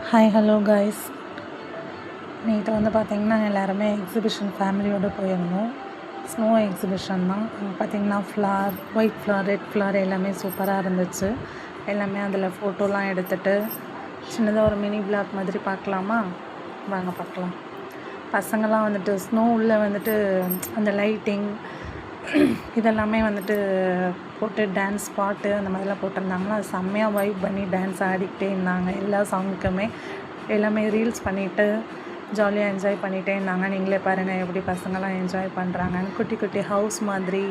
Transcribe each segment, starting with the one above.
Hi hello guys. நேற்று பார்த்திங்கன்னா எல்லாருமே எக்ஸிபிஷன் ஃபேமிலியோடு போயிருந்தோம். ஸ்னோ எக்ஸிபிஷன் தான். பார்த்திங்கன்னா ஒயிட் ஃப்ளவர், ரெட் ஃப்ளவர் எல்லாமே சூப்பராக இருந்துச்சு. எல்லாமே அதில் ஃபோட்டோலாம் எடுத்துகிட்டு சின்னதாக ஒரு மினி பிளாக் மாதிரி பார்க்கலாமா? வாங்க பார்க்கலாம். பசங்கள்லாம் ஸ்னோ உள்ள அந்த லைட்டிங் இதெல்லாமே போட்டு டான்ஸ் பாட்டு அந்த மாதிரிலாம் போட்டிருந்தாங்கன்னா அது செம்மையாக வைப் பண்ணி டான்ஸ் ஆடிக்கிட்டே இருந்தாங்க. எல்லா சாங்குக்குமே எல்லாமே ரீல்ஸ் பண்ணிவிட்டு ஜாலியாக என்ஜாய் பண்ணிகிட்டே இருந்தாங்க. நீங்களே பாருங்கள் எப்படி பசங்கள்லாம் என்ஜாய் பண்ணுறாங்கன்னு. குட்டி குட்டி ஹவுஸ் மாதிரி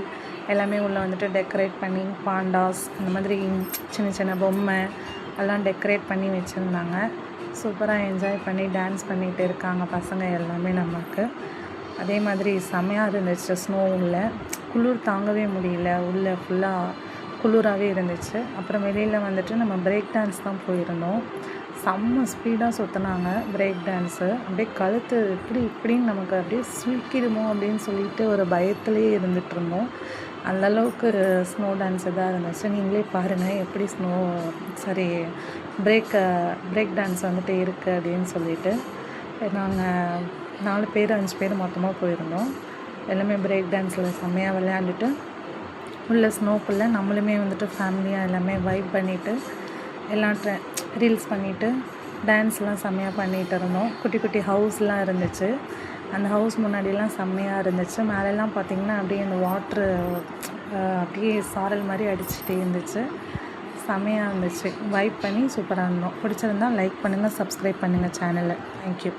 எல்லாமே உள்ளே டெக்கரேட் பண்ணி பாண்டாஸ் அந்த மாதிரி சின்ன சின்ன பொம்மை எல்லாம் டெக்கரேட் பண்ணி வச்சுருந்தாங்க. சூப்பராக என்ஜாய் பண்ணி டான்ஸ் பண்ணிகிட்டு இருக்காங்க பசங்க எல்லாமே. நமக்கு அதே மாதிரி செம்மையாக இருந்துச்சு. ஸ்னோ உள்ள குளிர் தாங்கவே முடியல, உள்ளே ஃபுல்லாக குளிராகவே இருந்துச்சு. அப்புறம் வெளியில் நம்ம பிரேக் டான்ஸ் தான் போயிருந்தோம். செம்ம ஸ்பீடாக சுற்றினாங்க பிரேக் டான்ஸு. அப்படியே கழுத்து இப்படின்னு நமக்கு அப்படியே சுருக்கிடுமோ அப்படின்னு சொல்லிட்டு ஒரு பயத்துலேயே இருந்துகிட்ருந்தோம். அந்தளவுக்கு ஸ்னோ டான்ஸ் இதாக இருந்துச்சு. நீங்களே பாருங்கள் எப்படி பிரேக் டான்ஸ் இருக்குது அப்படின்னு சொல்லிட்டு. நாங்கள் 4 பேர் 5 பேர் மொத்தமாக போயிருந்தோம். எல்லாமே பிரேக் டான்ஸில் செம்மையாக விளையாண்டுட்டு உள்ள ஸ்னோக்குள்ளே நம்மளுமே ஃபேமிலியாக எல்லாமே வைப் பண்ணிவிட்டு எல்லாம் ரீல்ஸ் பண்ணிவிட்டு டான்ஸ்லாம் செம்மையாக பண்ணிகிட்டு இருந்தோம். குட்டி குட்டி ஹவுஸ்லாம் இருந்துச்சு. அந்த ஹவுஸ் முன்னாடிலாம் செம்மையாக இருந்துச்சு. மேலெல்லாம் பார்த்திங்கன்னா அப்படியே அந்த வாட்ரு அப்படியே சாரல் மாதிரி அடிச்சுட்டே இருந்துச்சு. செம்மையாக இருந்துச்சு. வைப் பண்ணி சூப்பராக இருந்தோம். பிடிச்சிருந்தால் லைக் பண்ணுங்கள், சப்ஸ்கிரைப் பண்ணுங்கள் சேனலை. தேங்க்யூ.